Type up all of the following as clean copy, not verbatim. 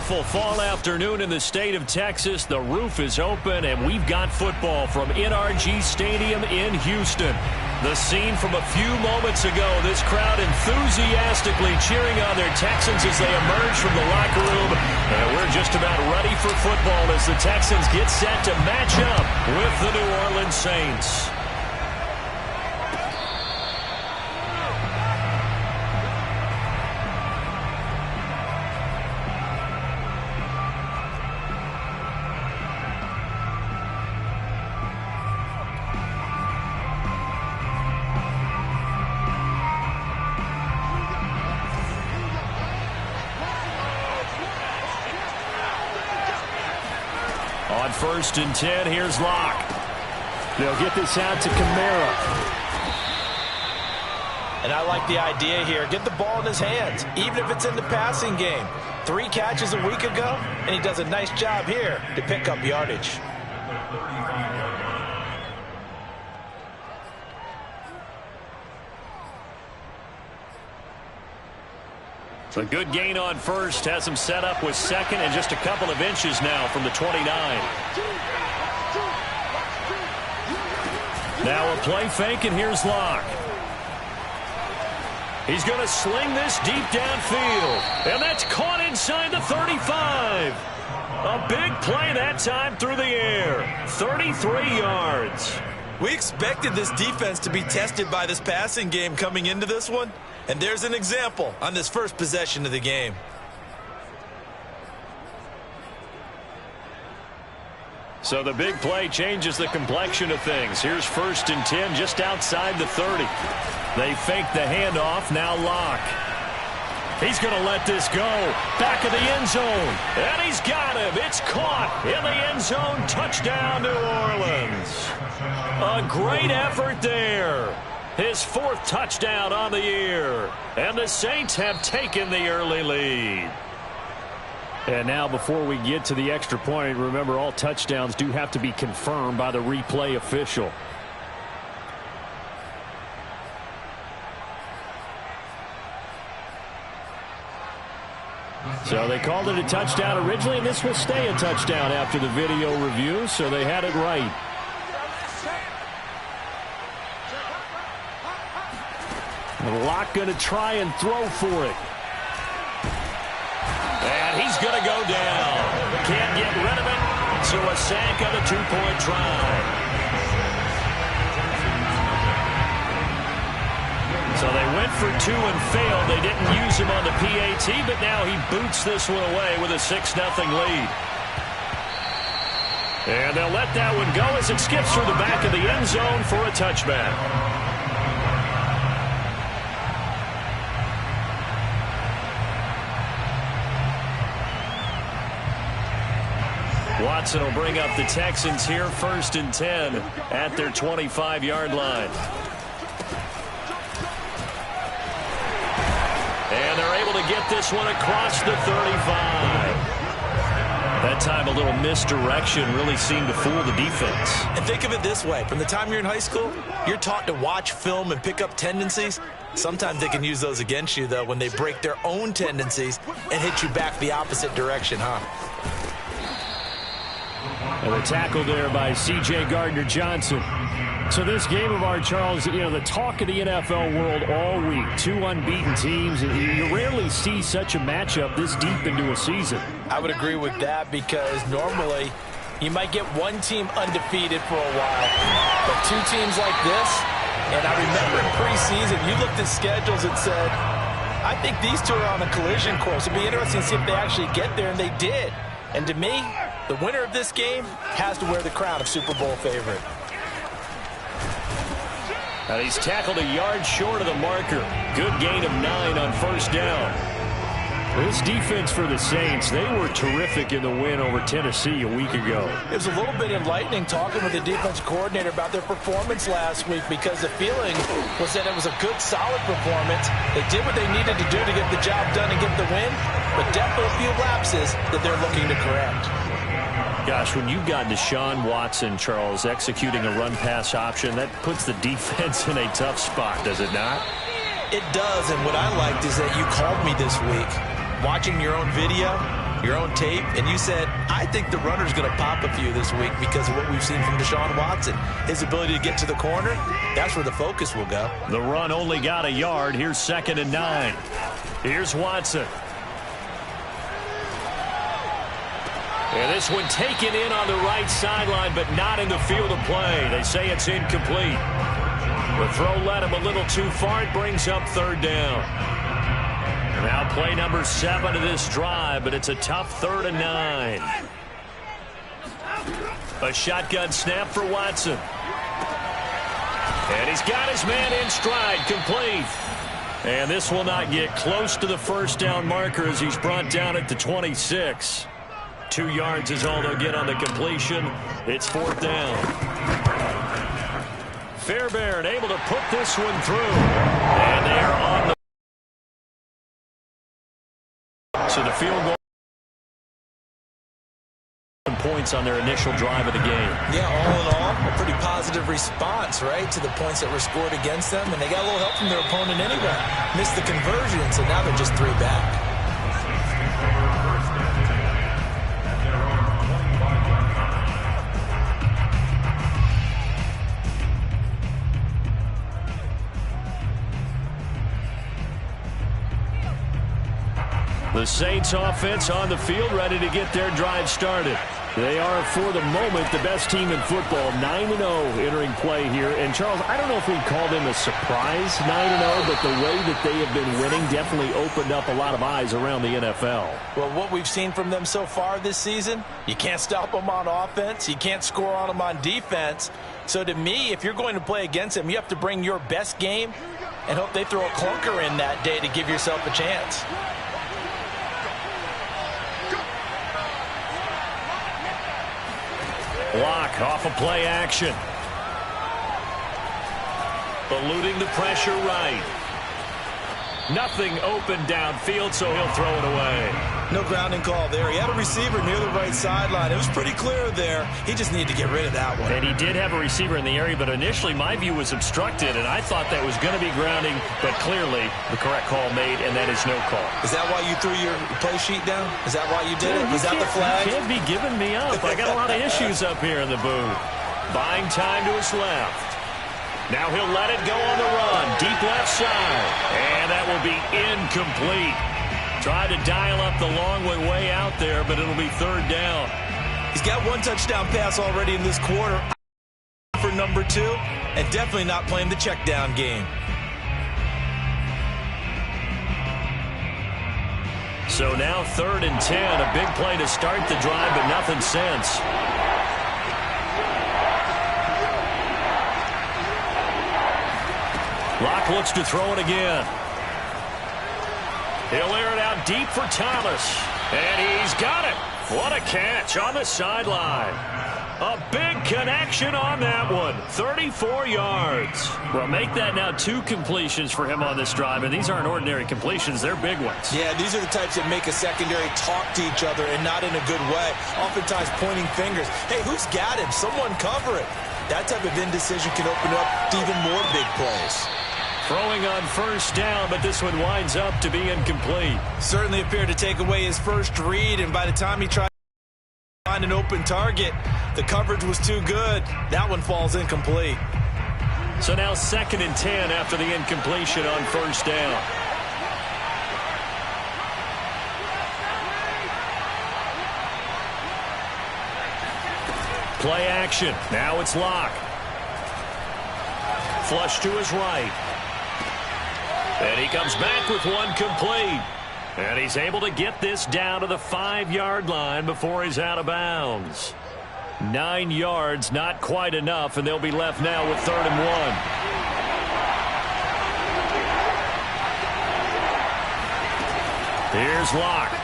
wonderful fall afternoon in the state of Texas. The roof is open, and we've got football from NRG Stadium in Houston. The scene from a few moments ago, this crowd enthusiastically cheering on their Texans as they emerge from the locker room. And we're just about ready for football as the Texans get set to match up with the New Orleans Saints. On 1st and 10, here's Locke. They'll get this out to Kamara. And I like the idea here. Get the ball in his hands, even if it's in the passing game. 3 catches a week ago, and he does a nice job here to pick up yardage. A good gain on 1st has him set up with 2nd and just a couple of inches now from the 29. Now a play fake, and here's Locke. He's going to sling this deep downfield, and that's caught inside the 35. A big play that time through the air. 33 yards. We expected this defense to be tested by this passing game coming into this one. And there's an example on this first possession of the game. So the big play changes the complexion of things. Here's 1st and 10 just outside the 30. They fake the handoff. Now Locke. He's going to let this go. Back of the end zone. And he's got him. It's caught in the end zone. Touchdown, New Orleans. A great effort there. His 4th touchdown on the year. And the Saints have taken the early lead. And now before we get to the extra point, remember all touchdowns do have to be confirmed by the replay official. So they called it a touchdown originally, and this will stay a touchdown after the video review, so they had it right. Locke going to try and throw for it. And he's going to go down. Can't get rid of it. So a sack on a 2-point try. So they went for 2 and failed. They didn't use him on the PAT, but now he boots this one away with a 6-0 lead. And they'll let that one go as it skips through the back of the end zone for a touchback. Watson will bring up the Texans here, 1st and 10 at their 25-yard line. And they're able to get this one across the 35. That time a little misdirection really seemed to fool the defense. And think of it this way. From the time you're in high school, you're taught to watch film and pick up tendencies. Sometimes they can use those against you, though, when they break their own tendencies and hit you back the opposite direction, huh? And the tackle there by C.J. Gardner-Johnson. So this game of ours, Charles, you know, the talk of the NFL world all week. 2 unbeaten teams. And you rarely see such a matchup this deep into a season. I would agree with that because normally you might get one team undefeated for a while. But 2 teams like this, and I remember in preseason, you looked at schedules and said, I think these 2 are on a collision course. It'd be interesting to see if they actually get there, and they did. And to me, the winner of this game has to wear the crown of Super Bowl favorite. And he's tackled a yard short of the marker. Good gain of 9 on 1st down. This defense for the Saints, they were terrific in the win over Tennessee a week ago. It was a little bit enlightening talking with the defensive coordinator about their performance last week because the feeling was that it was a good, solid performance. They did what they needed to do to get the job done and get the win, but definitely a few lapses that they're looking to correct. Gosh, when you've got Deshaun Watson, Charles, executing a run-pass option, that puts the defense in a tough spot, does it not? It does, and what I liked is that you called me this week. Watching your own video, your own tape, and you said, I think the runner's going to pop a few this week because of what we've seen from Deshaun Watson. His ability to get to the corner, that's where the focus will go. The run only got a yard. Here's 2nd and 9. Here's Watson. And this one taken in on the right sideline, but not in the field of play. They say it's incomplete. The throw led him a little too far. It brings up 3rd down. Now play number 7 of this drive, but it's a tough 3rd and 9. A shotgun snap for Watson. And he's got his man in stride, complete. And this will not get close to the 1st down marker as he's brought down at the 26. 2 yards is all they'll get on the completion. It's 4th down. Fairbairn able to put this one through. And they are on the... So the field goal points on their initial drive of the game. Yeah, all in all, a pretty positive response, right, to the points that were scored against them. And they got a little help from their opponent anyway. Missed the conversion, so now they're just 3 back. The Saints offense on the field, ready to get their drive started. They are, for the moment, the best team in football, 9-0 entering play here. And, Charles, I don't know if we'd call them a surprise 9-0, but the way that they have been winning definitely opened up a lot of eyes around the NFL. Well, what we've seen from them so far this season, you can't stop them on offense. You can't score on them on defense. So, to me, if you're going to play against them, you have to bring your best game and hope they throw a clunker in that day to give yourself a chance. Block off of play action. Eluding the pressure right. Nothing open downfield, so he'll throw it away. No grounding call there. He had a receiver near the right sideline. It was pretty clear there. He just needed to get rid of that one. And he did have a receiver in the area, but initially my view was obstructed, and I thought that was going to be grounding, but clearly the correct call made, and that is no call. Is that why you threw your play sheet down? Is that why you did it? Was that the flag? You can't be giving me up. I got a lot of issues up here in the booth. Buying time to his left. Now he'll let it go on the run. Deep left side. And that will be incomplete. Tried to dial up the long way out there, but it'll be 3rd down. He's got 1 touchdown pass already in this quarter for number 2, and definitely not playing the check down game. So now 3rd and 10. A big play to start the drive, but nothing since. Locke looks to throw it again. He'll air it out deep for Thomas. And he's got it. What a catch on the sideline. A big connection on that one. 34 yards. Well, make that now 2 completions for him on this drive. And these aren't ordinary completions. They're big ones. Yeah, these are the types that make a secondary talk to each other and not in a good way. Oftentimes pointing fingers. Hey, who's got him? Someone cover it. That type of indecision can open up to even more big plays. Throwing on 1st down, but this one winds up to be incomplete. Certainly appeared to take away his first read, and by the time he tried to find an open target, the coverage was too good. That one falls incomplete. So now 2nd and 10 after the incompletion on 1st down. Play action. Now it's Locke. Flush to his right. And he comes back with one complete. And he's able to get this down to the 5-yard line before he's out of bounds. 9 yards, not quite enough, and they'll be left now with 3rd and 1. Here's Locke.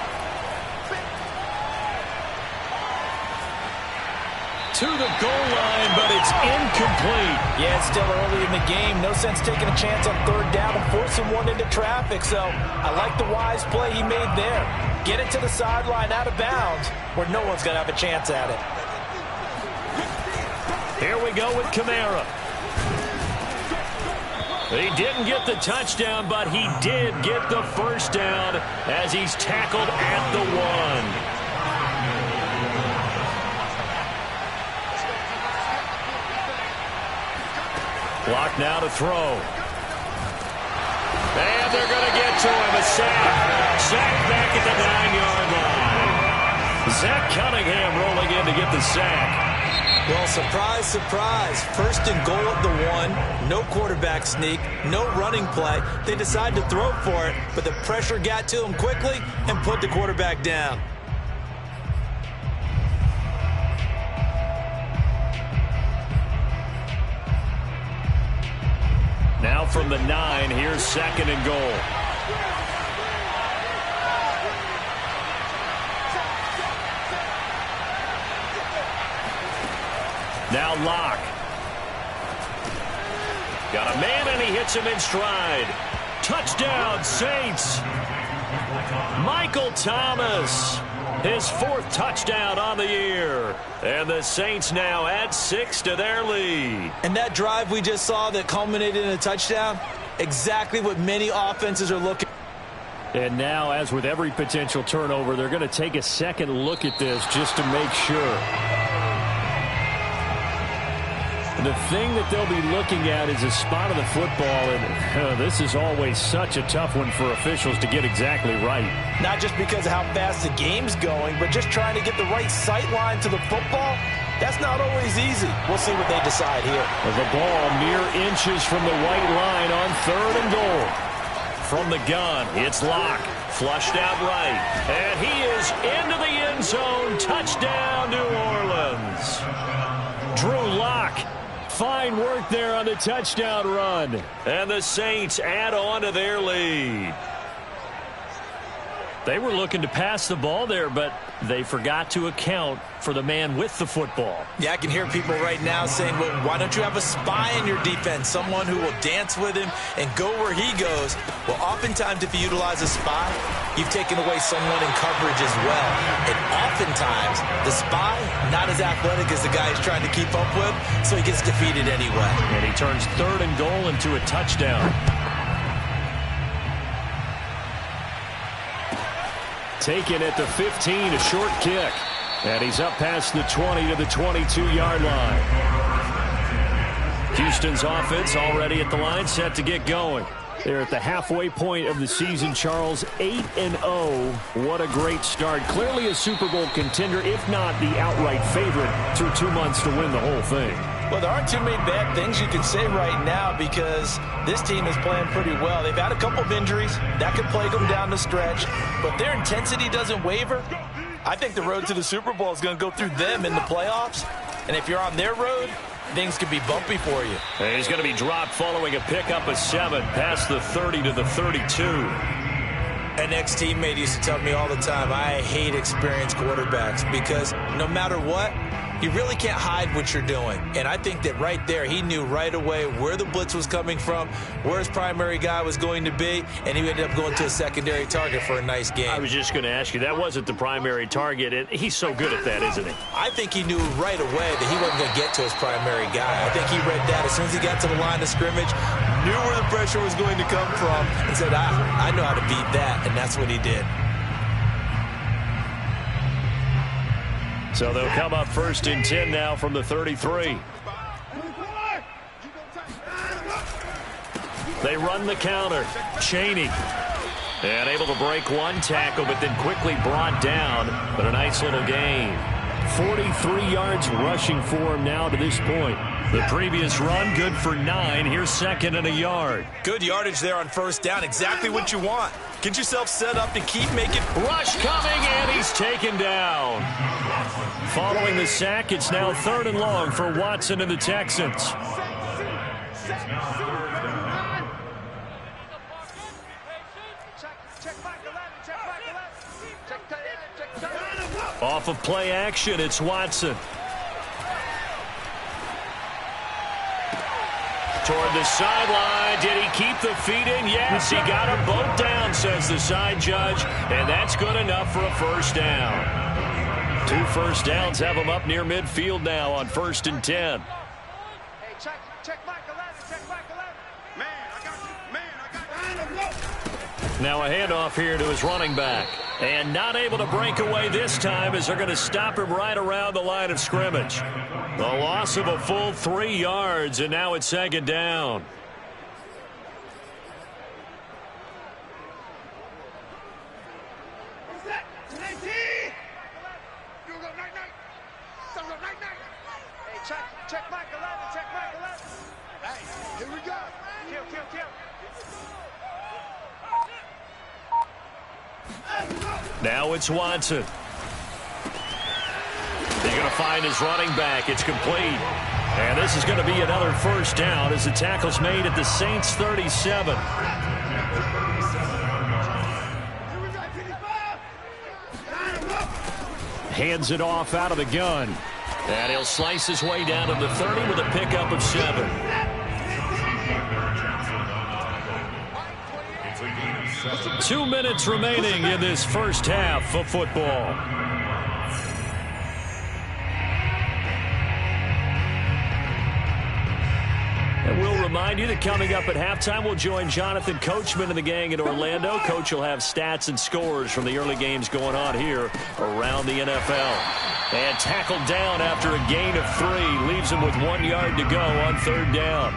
To the goal line, but it's incomplete. Yeah, it's still early in the game. No sense taking a chance on 3rd down and forcing one into traffic. So I like the wise play he made there. Get it to the sideline out of bounds where no one's going to have a chance at it. Here we go with Kamara. He didn't get the touchdown, but he did get the first down as he's tackled at the 1. Clock now to throw. And they're going to get to him. A sack. Sack back at the 9-yard line. Zach Cunningham rolling in to get the sack. Well, surprise, surprise. First and goal at the 1. No quarterback sneak. No running play. They decide to throw for it, but the pressure got to him quickly and put the quarterback down. Now from the 9, here's second and goal. Now Locke. Got a man and he hits him in stride. Touchdown, Saints. Michael Thomas. His 4th touchdown on the year. And the Saints now add 6 to their lead. And that drive we just saw that culminated in a touchdown, exactly what many offenses are looking. And now, as with every potential turnover, they're going to take a second look at this just to make sure. The thing that they'll be looking at is a spot of the football, and this is always such a tough one for officials to get exactly right. Not just because of how fast the game's going, but just trying to get the right sight line to the football. That's not always easy. We'll see what they decide here. The ball mere inches from the white line on 3rd and goal. From the gun, it's Locke. Flushed out right. And he is into the end zone. Touchdown, New Orleans. Drew Locke. Fine work there on the touchdown run. And the Saints add on to their lead. They were looking to pass the ball there, but they forgot to account for the man with the football. Yeah, I can hear people right now saying, well, why don't you have a spy in your defense, someone who will dance with him and go where he goes? Well, oftentimes if you utilize a spy, you've taken away someone in coverage as well. And oftentimes, the spy, not as athletic as the guy he's trying to keep up with, so he gets defeated anyway. And he turns 3rd and goal into a touchdown. Taken at the 15, a short kick. And he's up past the 20 to the 22-yard line. Houston's offense already at the line, set to get going. They're at the halfway point of the season, Charles, 8-0. What a great start. Clearly a Super Bowl contender, if not the outright favorite, through 2 months to win the whole thing. Well, there aren't too many bad things you can say right now because this team is playing pretty well. They've had a couple of injuries. That could plague them down the stretch. But their intensity doesn't waver. I think the road to the Super Bowl is going to go through them in the playoffs. And if you're on their road, things could be bumpy for you. And he's going to be dropped following a pickup of 7 past the 30 to the 32. An ex-teammate used to tell me all the time, I hate experienced quarterbacks because no matter what, you really can't hide what you're doing. And I think that right there, he knew right away where the blitz was coming from, where his primary guy was going to be, and he ended up going to a secondary target for a nice game. I was just going to ask you, that wasn't the primary target, and he's so good at that, isn't he? I think he knew right away that he wasn't going to get to his primary guy. I think he read that as soon as he got to the line of scrimmage, knew where the pressure was going to come from, and said, I know how to beat that, and that's what he did. So they'll come up 1st and 10 now from the 33. They run the counter. Chaney. And able to break one tackle, but then quickly brought down. But a nice little gain. 43 yards rushing for him now to this point. The previous run, good for 9. Here's 2nd and a yard. Good yardage there on 1st down. Exactly what you want. Get yourself set up to keep making. Rush coming, and he's taken down. Following the sack, it's now 3rd and long for Watson and the Texans. Off of play action, it's Watson. Toward the sideline. Did he keep the feet in? Yes, he got them both down, says the side judge. And that's good enough for a 1st down. 2 first downs have him up near midfield now on 1st and 10. Now a handoff here to his running back. And not able to break away this time as they're going to stop him right around the line of scrimmage. The loss of a full 3 yards, and now it's second down. Check Mike 11, check Mike 11. Hey, here we go. Kill. Now it's Watson. He's going to find his running back. It's complete. And this is going to be another first down as the tackle's made at the Saints 37. Hands it off out of the gun. And he'll slice his way down to the 30 with a pickup of 7. Two minutes remaining in this first half of football. And we'll remind you that coming up at halftime, we'll join Jonathan Coachman and the gang in Orlando. Coach will have stats and scores from the early games going on here around the NFL. And tackled down after a gain of 3. Leaves him with 1 yard to go on third down.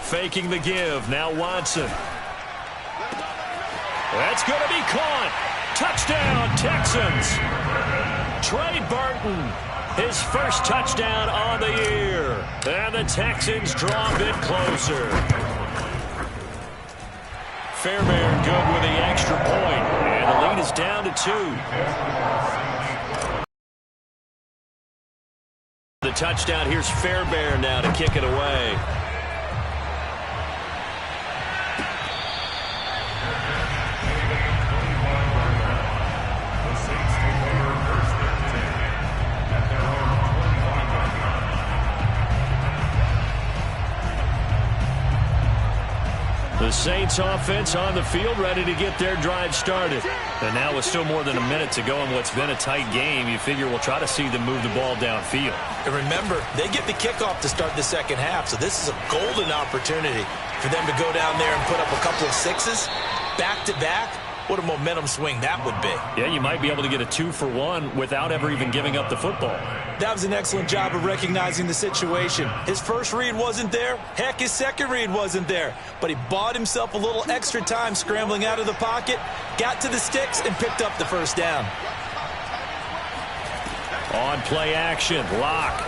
Faking the give. Now Watson. That's going to be caught. Touchdown, Texans. Trey Burton, his first touchdown on the year. And the Texans draw a bit closer. Fairbairn good with the extra point. And the lead is down to 2. The touchdown. Here's Fairbairn now to kick it away. The Saints offense on the field ready to get their drive started. And now with still more than a minute to go in what's been a tight game, you figure we'll try to see them move the ball downfield. And remember, they get the kickoff to start the second half, so this is a golden opportunity for them to go down there and put up a couple of sixes back-to-back. What a momentum swing that would be. Yeah, you might be able to get a 2-for-1 without ever even giving up the football. That was an excellent job of recognizing the situation. His first read wasn't there. Heck, his second read wasn't there. But he bought himself a little extra time scrambling out of the pocket, got to the sticks, and picked up the first down. On play action, Locke.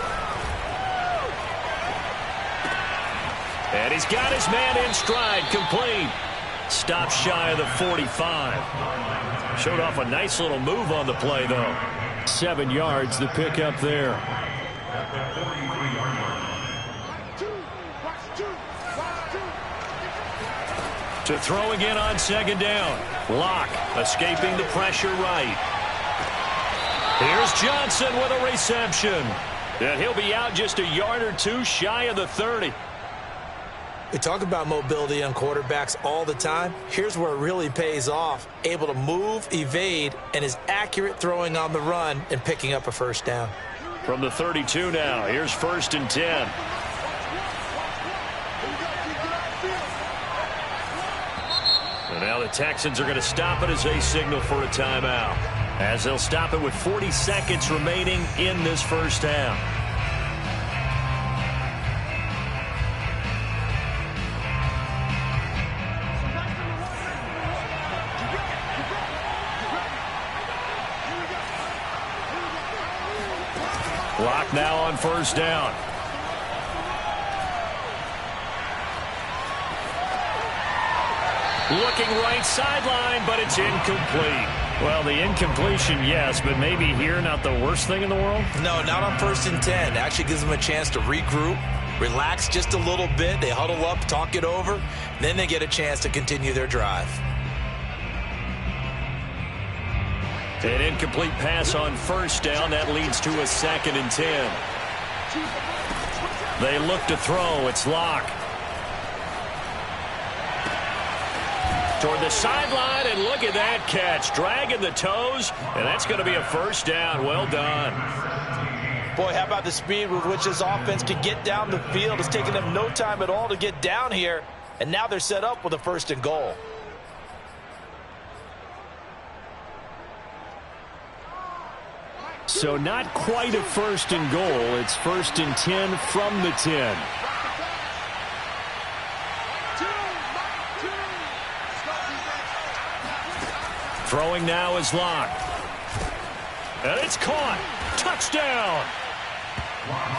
And he's got his man in stride, complete. Stop shy of the 45. Showed off a nice little move on the play, though. 7 yards to pick up there. To throw again on second down. Locke escaping the pressure right. Here's Johnson with a reception. And he'll be out just a yard or 2 shy of the 30. We talk about mobility on quarterbacks all the time. Here's where it really pays off. Able to move, evade, and is accurate throwing on the run and picking up a first down. From the 32 now, here's 1st and 10. And now the Texans are going to stop it as they signal for a timeout. As they'll stop it with 40 seconds remaining in this first half. Clock now on first down. Looking right sideline, but it's incomplete. Well, the incompletion, yes, but maybe here not the worst thing in the world? No, not on 1st and 10. Actually gives them a chance to regroup, relax just a little bit. They huddle up, talk it over, then they get a chance to continue their drive. An incomplete pass on first down. That leads to a 2nd and 10. They look to throw. It's Locke. Toward the sideline, and look at that catch. Dragging the toes, and that's going to be a first down. Well done. Boy, how about the speed with which this offense could get down the field? It's taken them no time at all to get down here, and now they're set up with a 1st and goal. So not quite a 1st and goal. It's 1st and 10 from the 10. Throwing now is Locke. And it's caught. Touchdown.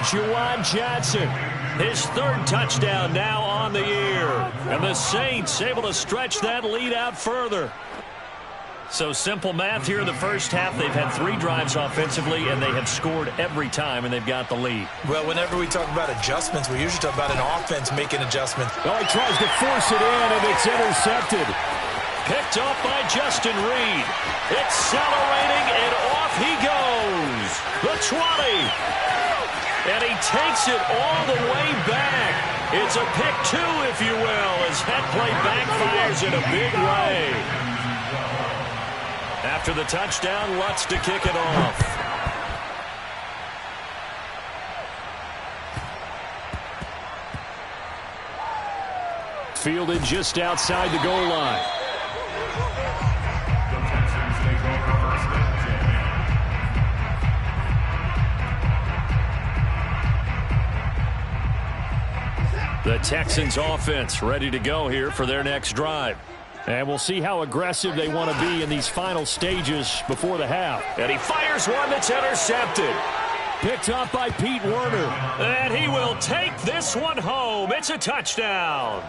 Juwan Johnson. His 3rd touchdown now on the year. And the Saints able to stretch that lead out further. So simple math here in the first half. They've had 3 drives offensively, and they have scored every time, and they've got the lead. Well, whenever we talk about adjustments, we usually talk about an offense making adjustments. Well, he tries to force it in, and it's intercepted. Picked off by Justin Reed. Accelerating, and off he goes. The 20. And he takes it all the way back. It's a pick 2, if you will, as that play backfires in a big way. After the touchdown, Lutz to kick it off. Fielded just outside the goal line. The Texans offense ready to go here for their next drive. And we'll see how aggressive they want to be in these final stages before the half. And he fires one that's intercepted. Picked up by Pete Werner. And he will take this one home. It's a touchdown.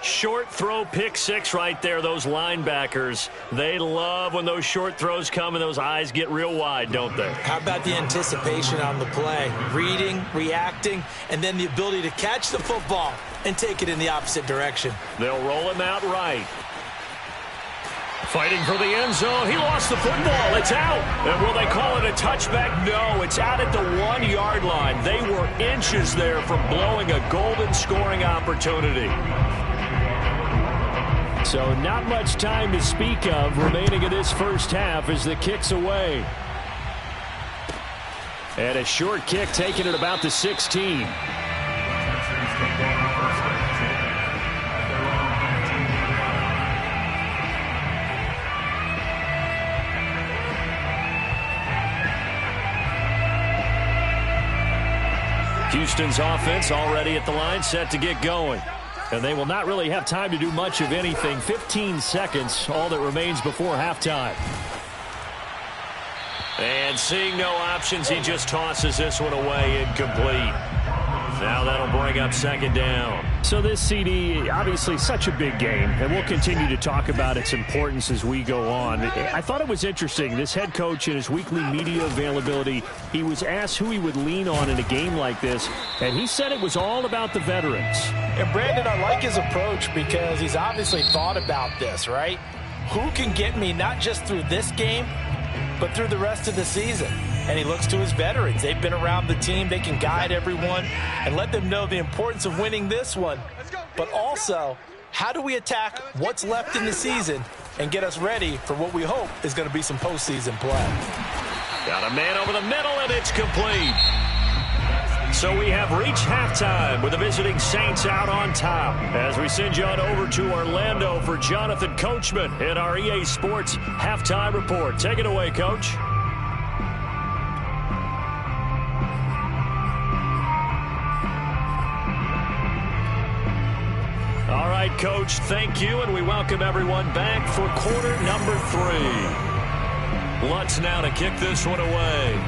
Short throw, pick 6 right there. Those linebackers, they love when those short throws come and those eyes get real wide, don't they? How about the anticipation on the play? Reading, reacting, and then the ability to catch the football and take it in the opposite direction. They'll roll him out right. Fighting for the end zone. He lost the football. It's out. And will they call it a touchback? No, it's out at the 1-yard line. They were inches there from blowing a golden scoring opportunity. So not much time to speak of remaining in this first half as the kick's away. And a short kick taken at about the 16. Houston's offense already at the line, set to get going. And they will not really have time to do much of anything. 15 seconds, all that remains before halftime. And seeing no options, he just tosses this one away, incomplete. Now that'll bring up 2nd down. So this CD, obviously such a big game, and we'll continue to talk about its importance as we go on. I thought it was interesting, this head coach in his weekly media availability, he was asked who he would lean on in a game like this, and he said it was all about the veterans. And Brandon, I like his approach because he's obviously thought about this, right? Who can get me not just through this game, but through the rest of the season? And he looks to his veterans. They've been around the team. They can guide everyone and let them know the importance of winning this one. But also, how do we attack what's left in the season and get us ready for what we hope is going to be some postseason play? Got a man over the middle, and it's complete. So we have reached halftime with the visiting Saints out on top. As we send you on over to Orlando for Jonathan Coachman in our EA Sports Halftime Report. Take it away, Coach. All right, Coach, thank you, and we welcome everyone back for quarter number 3. Lutz now to kick this one away.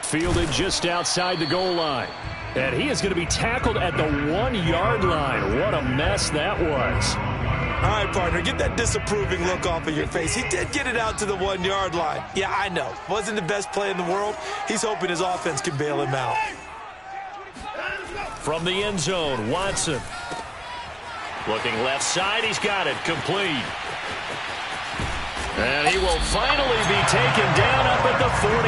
Fielded just outside the goal line. And he is going to be tackled at the 1-yard line. What a mess that was. All right, partner, get that disapproving look off of your face. He did get it out to the 1-yard line. Yeah, I know. Wasn't the best play in the world. He's hoping his offense can bail him out. From the end zone, Watson. Looking left side, he's got it, complete. And he will finally be taken down up at the 43.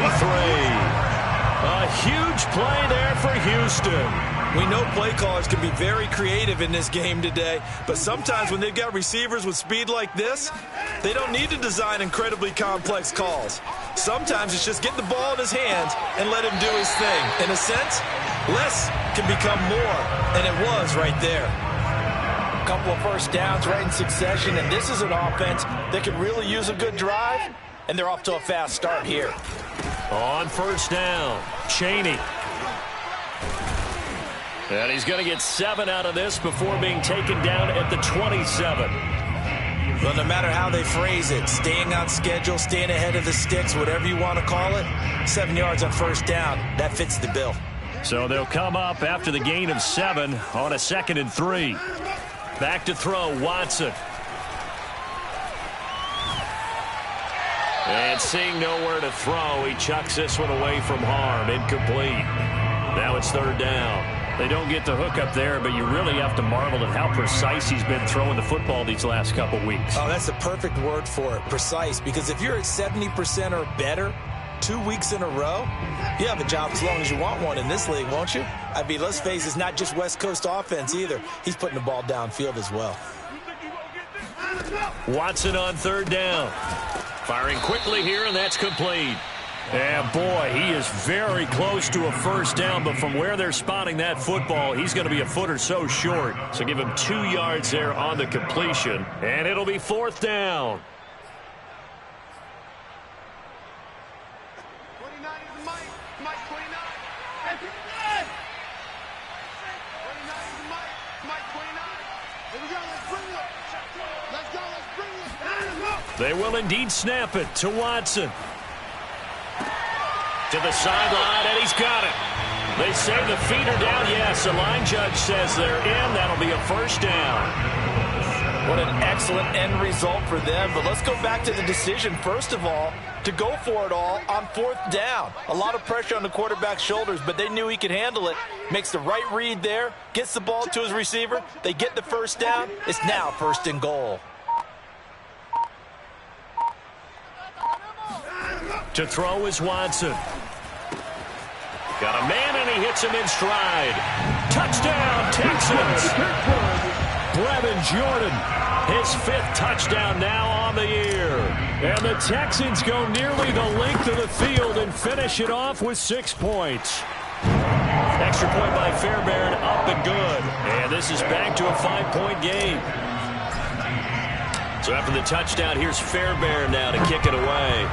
A huge play there for Houston. We know play callers can be very creative in this game today, but sometimes when they've got receivers with speed like this, they don't need to design incredibly complex calls. Sometimes it's just get the ball in his hands and let him do his thing. In a sense, less can become more, and it was right there. A couple of first downs right in succession, and this is an offense that could really use a good drive, and they're off to a fast start here. On first down, Chaney. And he's going to get 7 out of this before being taken down at the 27. Well, no matter how they phrase it, staying on schedule, staying ahead of the sticks, whatever you want to call it, 7 yards on first down, that fits the bill. So they'll come up after the gain of 7 on a 2nd and 3. Back to throw, Watson. And seeing nowhere to throw, he chucks this one away from harm. Incomplete. Now it's 3rd down. They don't get the hook up there, but you really have to marvel at how precise he's been throwing the football these last couple weeks. Oh, that's the perfect word for it, precise, because if you're at 70% or better 2 weeks in a row, you have a job as long as you want one in this league, won't you? I mean, let's face it, it's not just West Coast offense either. He's putting the ball downfield as well. Watson on 3rd down. Firing quickly here, and that's complete. And boy, he is very close to a first down, but from where they're spotting that football, he's going to be a foot or so short. So give him 2 yards there on the completion, and it'll be 4th down. 29 is Mike. Mike 29. 29 is Mike. Mike 29. Here we go. Let's bring it. Let's go. Let's bring it. They will indeed snap it to Watson. To the sideline, and he's got it. They say the feet are down. Yes, the line judge says they're in. That'll be a first down. What an excellent end result for them. But let's go back to the decision, first of all, to go for it all on 4th down. A lot of pressure on the quarterback's shoulders, but they knew he could handle it. Makes the right read there, gets the ball to his receiver. They get the first down. It's now 1st and goal. To throw is Watson. Got a man, and he hits him in stride. Touchdown, Texans. Brevin Jordan, his 5th touchdown now on the year. And the Texans go nearly the length of the field and finish it off with 6 points. Extra point by Fairbairn, up and good. And this is back to a 5-point game. So after the touchdown, here's Fairbairn now to kick it away.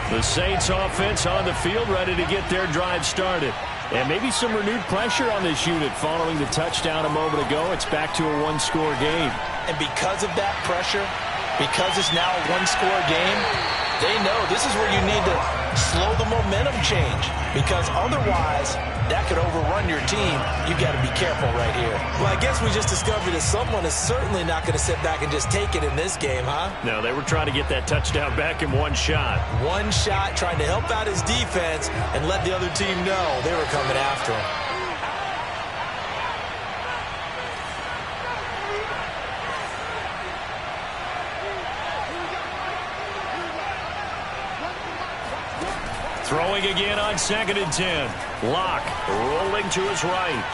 The Saints offense on the field, ready to get their drive started. And maybe some renewed pressure on this unit following the touchdown a moment ago. It's back to a 1-score game. And because of that pressure, because it's now a 1-score game, they know this is where you need to slow the momentum change. Because otherwise, that could overrun your team. You've got to be careful right here. Well, I guess we just discovered that someone is certainly not going to sit back and just take it in this game, huh? No, they were trying to get that touchdown back in one shot. One shot, trying to help out his defense and let the other team know they were coming after him. Throwing again on 2nd and 10. Locke rolling to his right.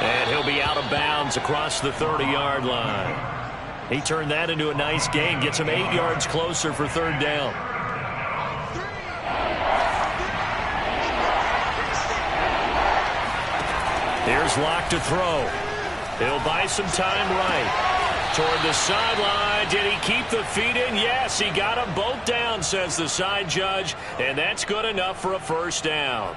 And he'll be out of bounds across the 30-yard line. He turned that into a nice gain. Gets him 8 yards closer for 3rd down. Here's Locke to throw. He'll buy some time right. Toward the sideline. Did he keep the feet in? Yes, he got them both down, says the side judge. And that's good enough for a first down.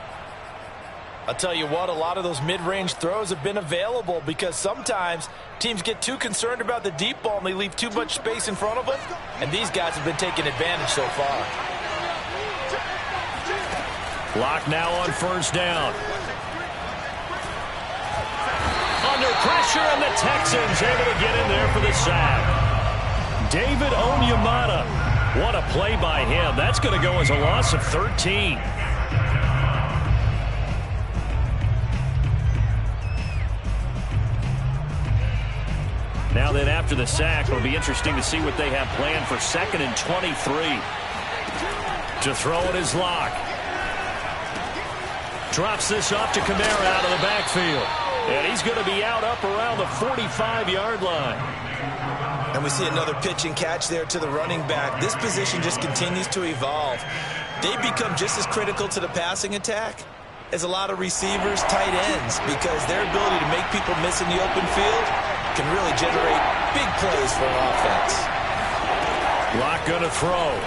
I'll tell you what, a lot of those mid-range throws have been available because sometimes teams get too concerned about the deep ball and they leave too much space in front of them, and these guys have been taking advantage so far. Lock now on first down. Under pressure, and the Texans able to get in there for the sack. David Onyemata. What a play by him. That's going to go as a loss of 13. Now then, after the sack, it'll be interesting to see what they have planned for 2nd and 23. To throw it is Lock. Drops this off to Kamara out of the backfield. And he's going to be out up around the 45-yard line. And we see another pitch and catch there to the running back. This position just continues to evolve. They become just as critical to the passing attack as a lot of receivers, tight ends, because their ability to make people miss in the open field can really generate big plays for an offense. Lock going to throw.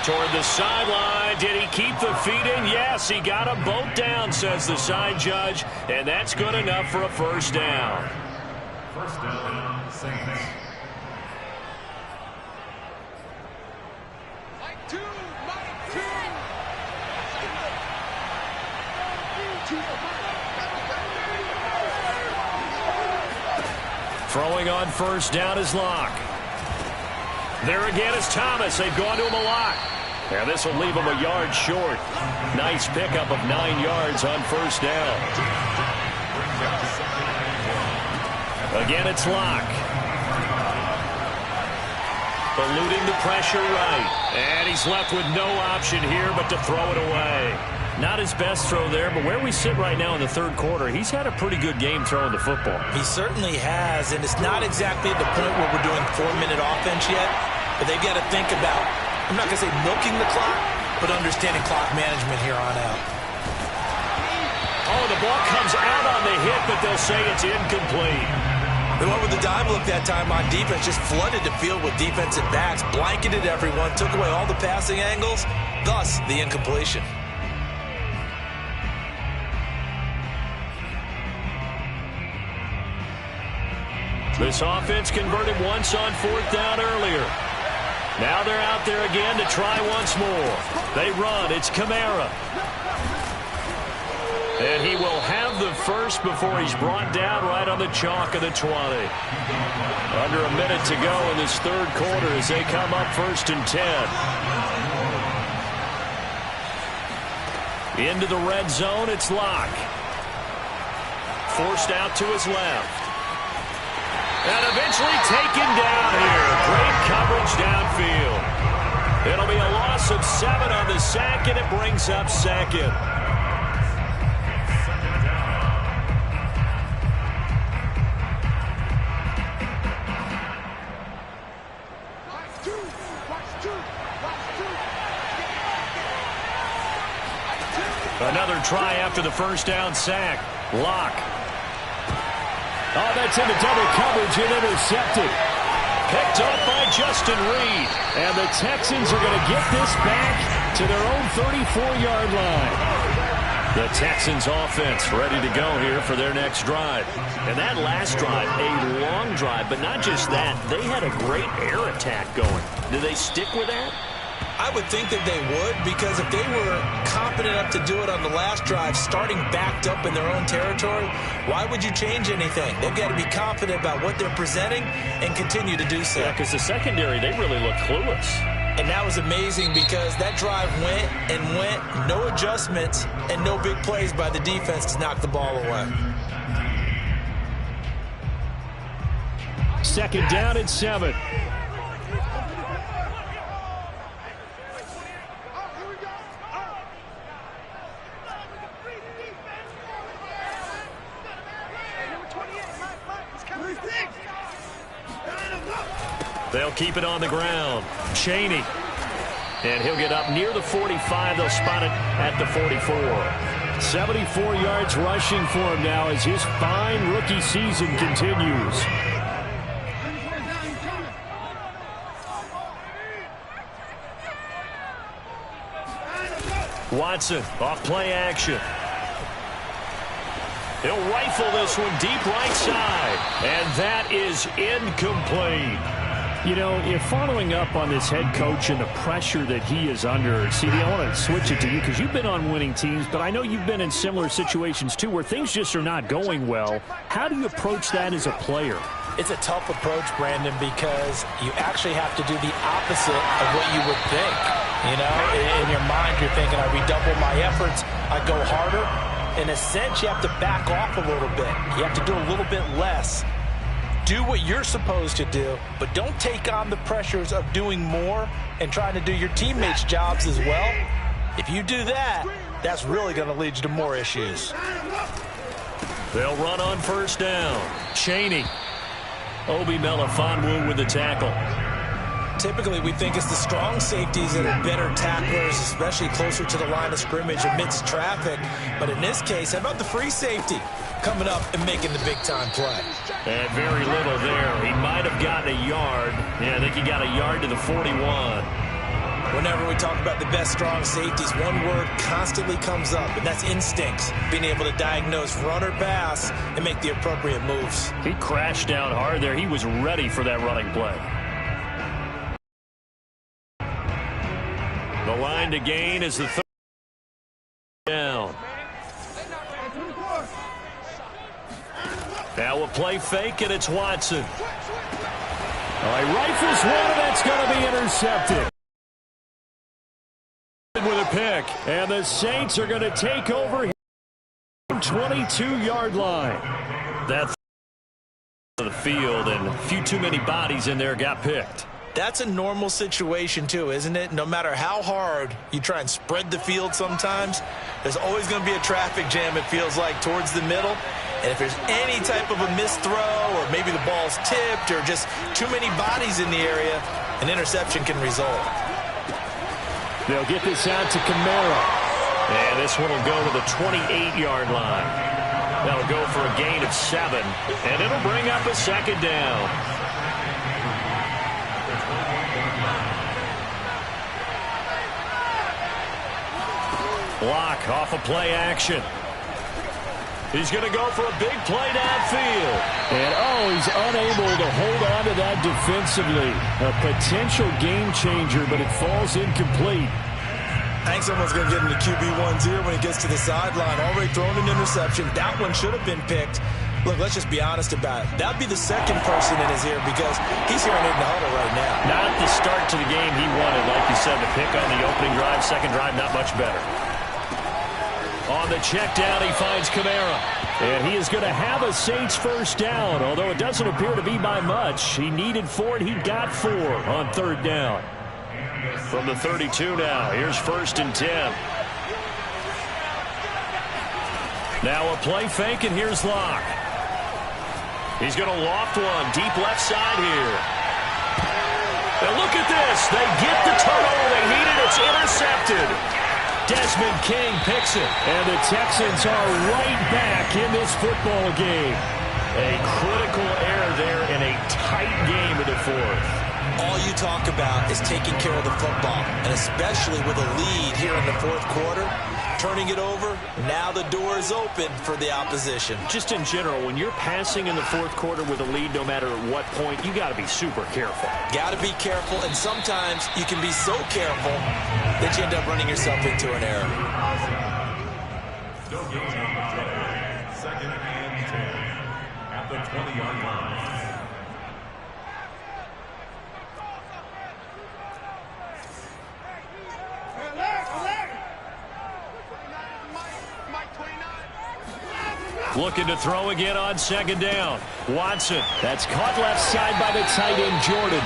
Toward the sideline. Did he keep the feet in? Yes, he got them both down, says the side judge. And that's good enough for a first down. First down, Saints. Throwing on first down is Lock. There again is Thomas. They've gone to him a lot. And this will leave him a yard short. Nice pickup of 9 yards on first down. Again, it's Lock. Eluding the pressure right. And he's left with no option here but to throw it away. Not his best throw there, but where we sit right now in the third quarter, he's had a pretty good game throwing the football. He certainly has, and it's not exactly at the point where we're doing 4-minute offense yet, but they've got to think about, I'm not going to say milking the clock, but understanding clock management here on out. Oh, the ball comes out on the hit, but they'll say it's incomplete. They went with the dive look that time on defense, just flooded the field with defensive backs, blanketed everyone, took away all the passing angles, thus the incompletion. This offense converted once on 4th down earlier. Now they're out there again to try once more. They run. It's Kamara. And he will have the first before he's brought down right on the chalk of the 20. Under a minute to go in this third quarter as they come up 1st and 10. Into the red zone, it's Lock. Forced out to his left. And eventually taken down here. Great coverage downfield. It'll be a loss of 7 on the sack, and it brings up 2nd. Another try after the first down sack. Lock. Oh, that's into double coverage and intercepted. Picked up by Justin Reed. And the Texans are going to get this back to their own 34-yard line. The Texans offense ready to go here for their next drive. And that last drive, a long drive, but not just that. They had a great air attack going. Do they stick with that? I would think that they would, because if they were confident enough to do it on the last drive, starting backed up in their own territory, why would you change anything? They've got to be confident about what they're presenting and continue to do so. Yeah, because the secondary, they really look clueless. And that was amazing because that drive went and went, no adjustments, and no big plays by the defense to knock the ball away. 2nd down and 7. They'll keep it on the ground. Chaney. And he'll get up near the 45. They'll spot it at the 44. 74 yards rushing for him now as his fine rookie season continues. Watson off play action. He'll rifle this one deep right side. And that is incomplete. You know, if following up on this head coach and the pressure that he is under, CD, I want to switch it to you because you've been on winning teams, but I know you've been in similar situations too where things just are not going well. How do you approach that as a player? It's a tough approach, Brandon, because you actually have to do the opposite of what you would think. You know, in your mind, you're thinking, I redouble my efforts, I go harder. In a sense, you have to back off a little bit. You have to do a little bit less. Do what you're supposed to do, but don't take on the pressures of doing more and trying to do your teammates' jobs as well. If you do that, that's really going to lead you to more issues. They'll run on first down. Chaney. Obi Melifonwu with the tackle. Typically, we think it's the strong safeties that are better tacklers, especially closer to the line of scrimmage amidst traffic. But in this case, how about the free safety coming up and making the big-time play? And very little there. He might have gotten a yard. Yeah, I think he got a yard to the 41. Whenever we talk about the best strong safeties, one word constantly comes up, and that's instincts. Being able to diagnose run or pass and make the appropriate moves. He crashed down hard there. He was ready for that running play. The line to gain is the third down. Now a play fake, and it's Watson. All right, rifles one, and that's going to be intercepted. With a pick, and the Saints are going to take over here. 22-yard line. That's the field, and a few too many bodies in there got picked. That's a normal situation too, isn't it? No matter how hard you try and spread the field sometimes, there's always going to be a traffic jam, it feels like, towards the middle. And if there's any type of a missed throw or maybe the ball's tipped or just too many bodies in the area, an interception can result. They'll get this out to Camara. And this one will go to the 28-yard line. That'll go for a gain of 7, and it'll bring up a second down. Block off of play action. He's going to go for a big play downfield. And, he's unable to hold on to that defensively. A potential game changer, but it falls incomplete. I think someone's going to get into QB1's ear when he gets to the sideline. Already thrown an interception. That one should have been picked. Look, let's just be honest about it. That would be the second person in his ear because he's hearing it in the huddle right now. Not the start to the game he wanted. Like you said, the pick on the opening drive, second drive, not much better. On the check down, he finds Camara. And he is going to have a Saints first down, although it doesn't appear to be by much. He needed 4, and he got 4 on third down. From the 32 now, here's 1st and 10. Now a play fake, and here's Locke. He's going to loft one deep left side here. Now look at this. They get the turnover they needed. It's intercepted. Desmond King picks it. And the Texans are right back in this football game. A critical error there in a tight game in the fourth. All you talk about is taking care of the football, and especially with a lead here in the fourth quarter, turning it over, now the door is open for the opposition. Just in general, when you're passing in the fourth quarter with a lead, no matter at what point, you got to be super careful. Got to be careful, and sometimes you can be so careful that you end up running yourself into an error. Still gains on the play. 2nd and 10 at the 20-yard line. Looking to throw again on second down. Watson. That's caught left side by the tight end, Jordan.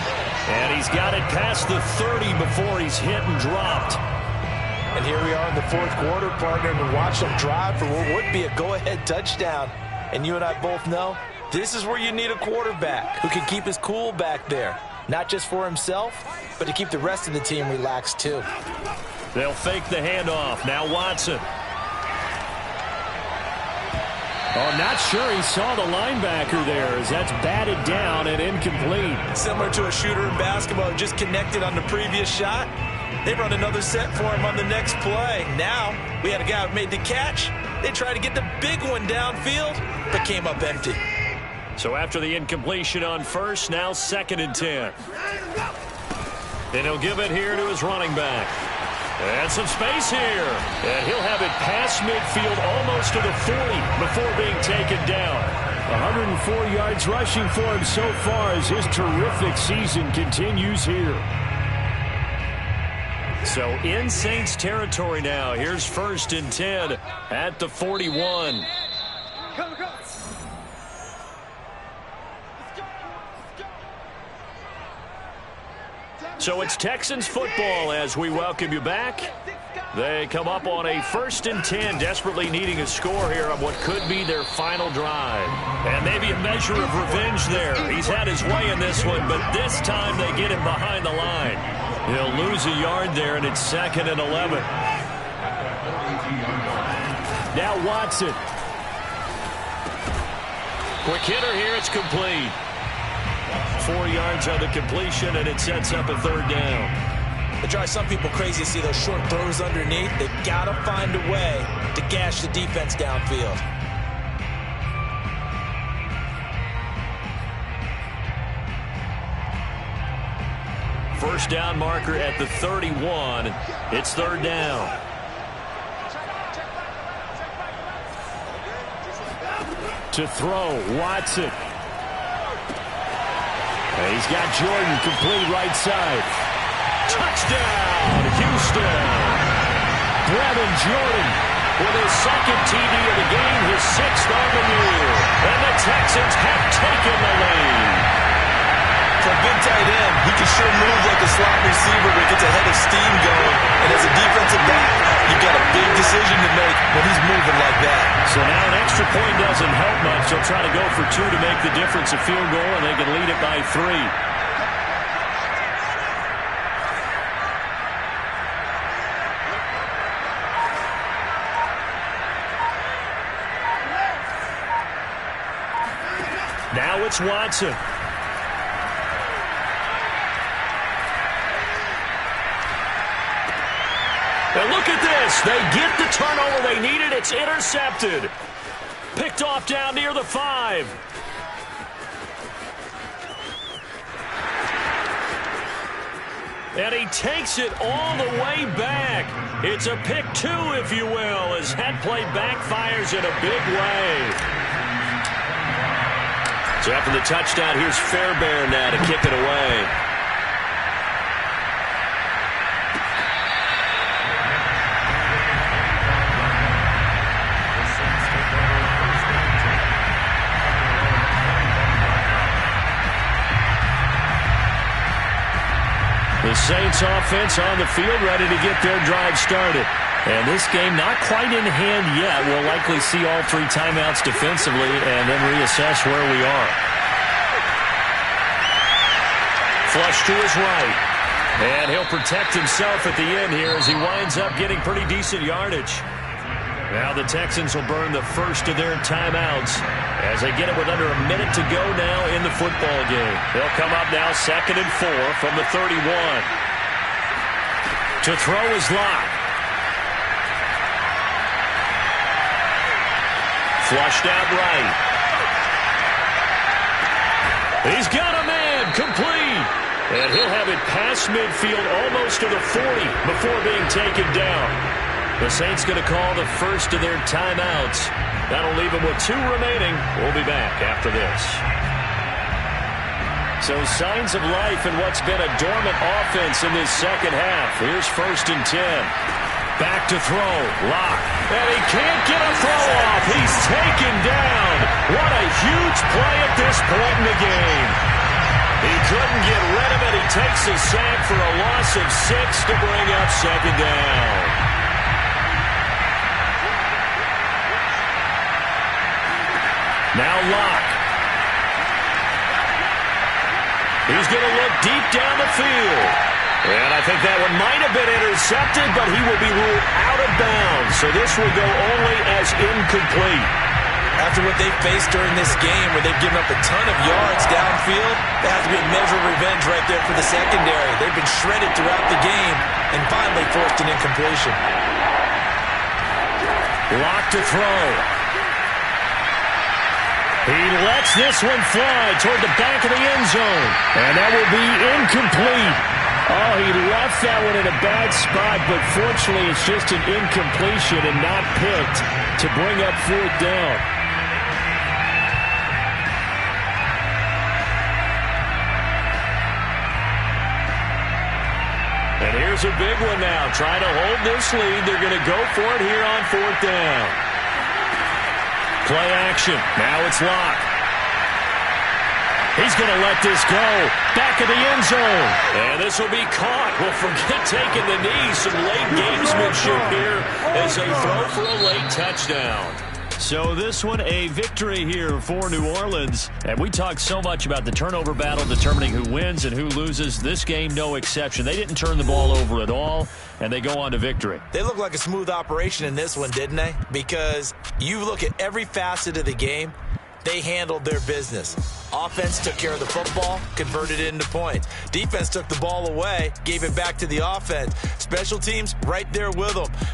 And he's got it past the 30 before he's hit and dropped. And here we are in the fourth quarter, partner, and watch them drive for what would be a go-ahead touchdown. And you and I both know this is where you need a quarterback who can keep his cool back there. Not just for himself, but to keep the rest of the team relaxed too. They'll fake the handoff. Now Watson. Not sure he saw the linebacker there as that's batted down and incomplete. Similar to a shooter in basketball who just connected on the previous shot. They run another set for him on the next play. Now, we had a guy who made the catch. They tried to get the big one downfield, but came up empty. So after the incompletion on first, now 2nd and 10. And he'll give it here to his running back. And some space here. And he'll have it past midfield almost to the 40 before being taken down. 104 yards rushing for him so far as his terrific season continues here. So in Saints territory now. Here's 1st and 10 at the 41. So it's Texans football as we welcome you back. They come up on a 1st and 10, desperately needing a score here on what could be their final drive. And maybe a measure of revenge there. He's had his way in this one, but this time they get him behind the line. He'll lose a yard there, and it's 2nd and 11. Now Watson. Quick hitter here, it's complete. 4 yards on the completion, and it sets up a 3rd down. It drives some people crazy to see those short throws underneath. They've got to find a way to gash the defense downfield. First down marker at the 31. It's 3rd down. To throw, Watson. He's got Jordan complete right side. Touchdown, Houston. Brevin Jordan with his 2nd TD of the game, his 6th on the year. And the Texans have taken the lead. For a big tight end, he can sure move like a slot receiver when he gets a head of steam going. And as a defensive back, you've got a big decision to make when he's moving like that. So now an extra point doesn't help much. They'll try to go for 2 to make the difference a field goal, and they can lead it by 3. Now it's Watson. And look at this. They get the turnover they needed. It's intercepted. Picked off down near the 5. And he takes it all the way back. It's a pick 2, if you will, as that play backfires in a big way. So after the touchdown, here's Fairbairn now to kick it away. The Saints offense on the field, ready to get their drive started. And this game not quite in hand yet. We'll likely see all 3 timeouts defensively and then reassess where we are. Flush to his right. And he'll protect himself at the end here as he winds up getting pretty decent yardage. Now the Texans will burn the first of their timeouts as they get it with under a minute to go now in the football game. They'll come up now 2nd and 4 from the 31. To throw is Locke. Flushed out right. He's got a man complete. And he'll have it past midfield almost to the 40 before being taken down. The Saints going to call the first of their timeouts. That'll leave them with 2 remaining. We'll be back after this. So signs of life in what's been a dormant offense in this second half. Here's 1st and 10. Back to throw. Locke. And he can't get a throw off. He's taken down. What a huge play at this point in the game. He couldn't get rid of it. He takes a sack for a loss of 6 to bring up 2nd down. Now Locke. He's going to look deep down the field. And I think that one might have been intercepted, but he will be ruled out of bounds. So this will go only as incomplete. After what they've faced during this game, where they've given up a ton of yards downfield, there has to be a measure of revenge right there for the secondary. They've been shredded throughout the game and finally forced an incompletion. Lock to throw. He lets this one fly toward the back of the end zone. And that will be incomplete. Oh, he left that one in a bad spot, but fortunately it's just an incompletion and not picked to bring up 4th down. And here's a big one now. Trying to hold this lead. They're going to go for it here on 4th down. Play action. Now it's Locke. He's going to let this go. Back of the end zone. And this will be caught. Well, forget taking the knee. Some late gamesmanship here as they throw for a late touchdown. So this one a victory here for New Orleans. And we talked so much about the turnover battle determining who wins and who loses. This game, no exception. They didn't turn the ball over at all, and they go on to victory. They look like a smooth operation in this one, didn't they? Because you look at every facet of the game, they handled their business. Offense took care of the football, converted it into points. Defense took the ball away, gave it back to the offense. Special teams right there with them.